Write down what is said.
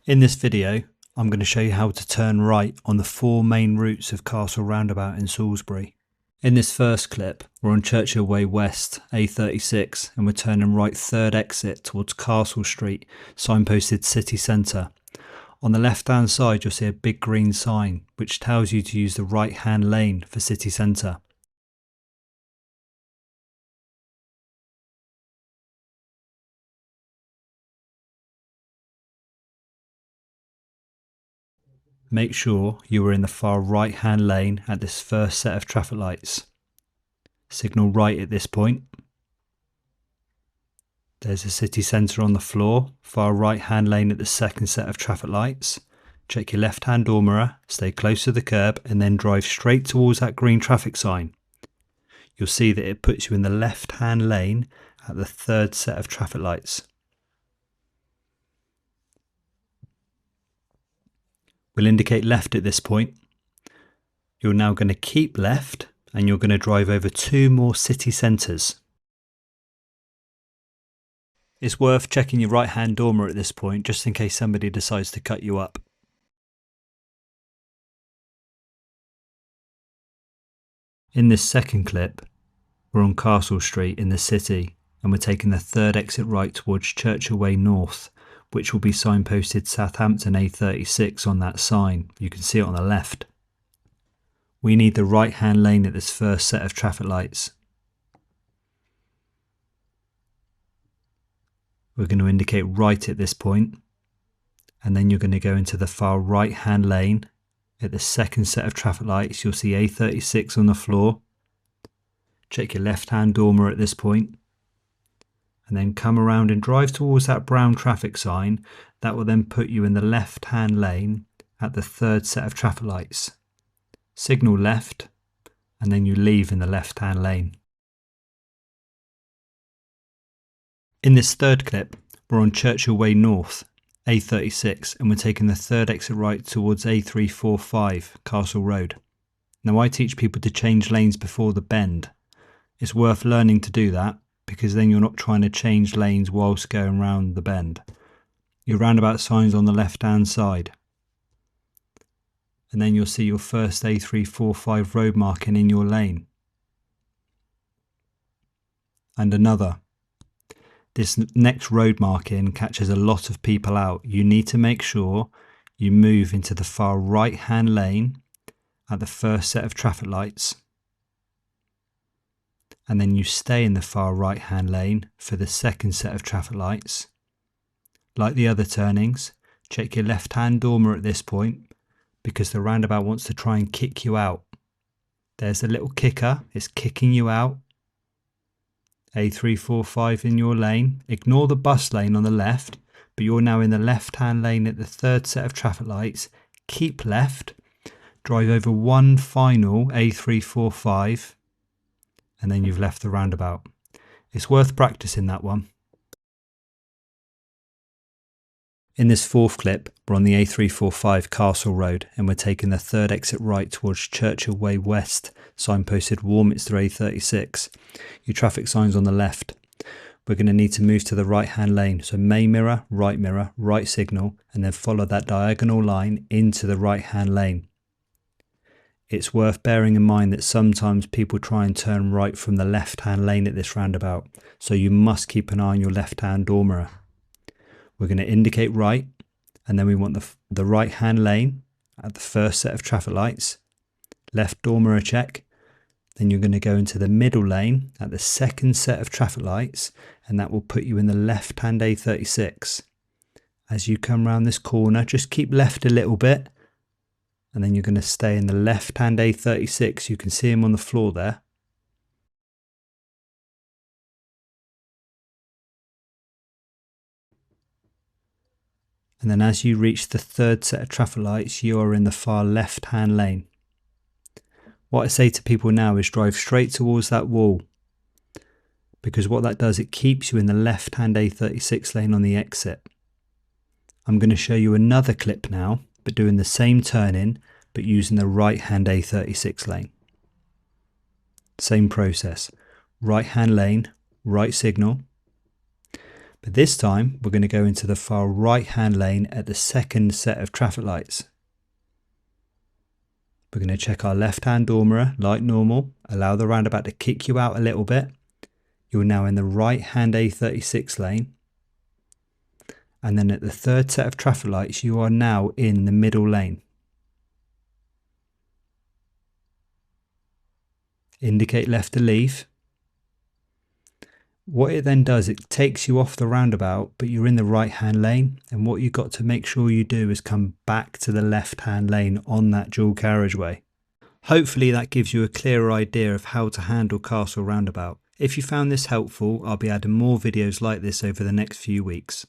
In this video, I'm going to show you how to turn right on the four main routes of Castle Roundabout in Salisbury. In this first clip, we're on Churchill Way West, A36, and we're turning right third exit towards Castle Street, signposted City Centre. On the left hand side, you'll see a big green sign, which tells you to use the right hand lane for City Centre. Make sure you are in the far right hand lane at this first set of traffic lights. Signal right at this point. There's a city centre on the floor, far right hand lane at the second set of traffic lights. Check your left hand door mirror, stay close to the curb and then drive straight towards that green traffic sign. You'll see that it puts you in the left hand lane at the third set of traffic lights. We'll indicate left at this point. You're now going to keep left and you're going to drive over two more city centres. It's worth checking your right hand door mirror at this point just in case somebody decides to cut you up. In this second clip, we're on Castle Street in the city and we're taking the third exit right towards Churchill Way North, which will be signposted Southampton A36 on that sign. You can see it on the left. We need the right hand lane at this first set of traffic lights. We're going to indicate right at this point, and then you're going to go into the far right hand lane at the second set of traffic lights. You'll see A36 on the floor. Check your left hand door mirror at this point, and then come around and drive towards that brown traffic sign. That will then put you in the left hand lane at the third set of traffic lights. Signal left and then you leave in the left hand lane. In this third clip, we're on Churchill Way North, A36, and we're taking the third exit right towards A345, Castle Road. Now I teach people to change lanes before the bend. It's worth learning to do that, because then you're not trying to change lanes whilst going round the bend. Your roundabout sign's on the left hand side. And then you'll see your first A345 road marking in your lane. And another. This next road marking catches a lot of people out. You need to make sure you move into the far right hand lane at the first set of traffic lights. And then you stay in the far right hand lane for the second set of traffic lights. Like the other turnings, check your left hand door mirror at this point, because the roundabout wants to try and kick you out. There's a little kicker, it's kicking you out. A345 in your lane. Ignore the bus lane on the left, but you're now in the left hand lane at the third set of traffic lights. Keep left, drive over one final A345, and then you've left the roundabout. It's worth practicing that one. In this fourth clip, we're on the A345 Castle Road and we're taking the third exit right towards Churchill Way West, signposted Warminster A36. Your traffic sign's on the left. We're going to need to move to the right hand lane, so main mirror, right signal, and then follow that diagonal line into the right hand lane. It's worth bearing in mind that sometimes people try and turn right from the left hand lane at this roundabout, so you must keep an eye on your left hand door mirror. We're going to indicate right, and then we want the right hand lane at the first set of traffic lights. Left door mirror check. Then you're going to go into the middle lane at the second set of traffic lights, and that will put you in the left hand A36. As you come around this corner, just keep left a little bit, and then you're going to stay in the left hand A36. You can see him on the floor there. And then as you reach the third set of traffic lights, you are in the far left hand lane. What I say to people now is drive straight towards that wall, because what that does, it keeps you in the left hand A36 lane on the exit. I'm going to show you another clip now, but doing the same turn-in, but using the right hand A36 lane. Same process, right hand lane, right signal. But this time we're going to go into the far right hand lane at the second set of traffic lights. We're going to check our left hand door mirror like normal, allow the roundabout to kick you out a little bit. You're now in the right hand A36 lane. And then at the third set of traffic lights, you are now in the middle lane. Indicate left to leave. What it then does, it takes you off the roundabout, but you're in the right hand lane. And what you've got to make sure you do is come back to the left hand lane on that dual carriageway. Hopefully that gives you a clearer idea of how to handle Castle Roundabout. If you found this helpful, I'll be adding more videos like this over the next few weeks.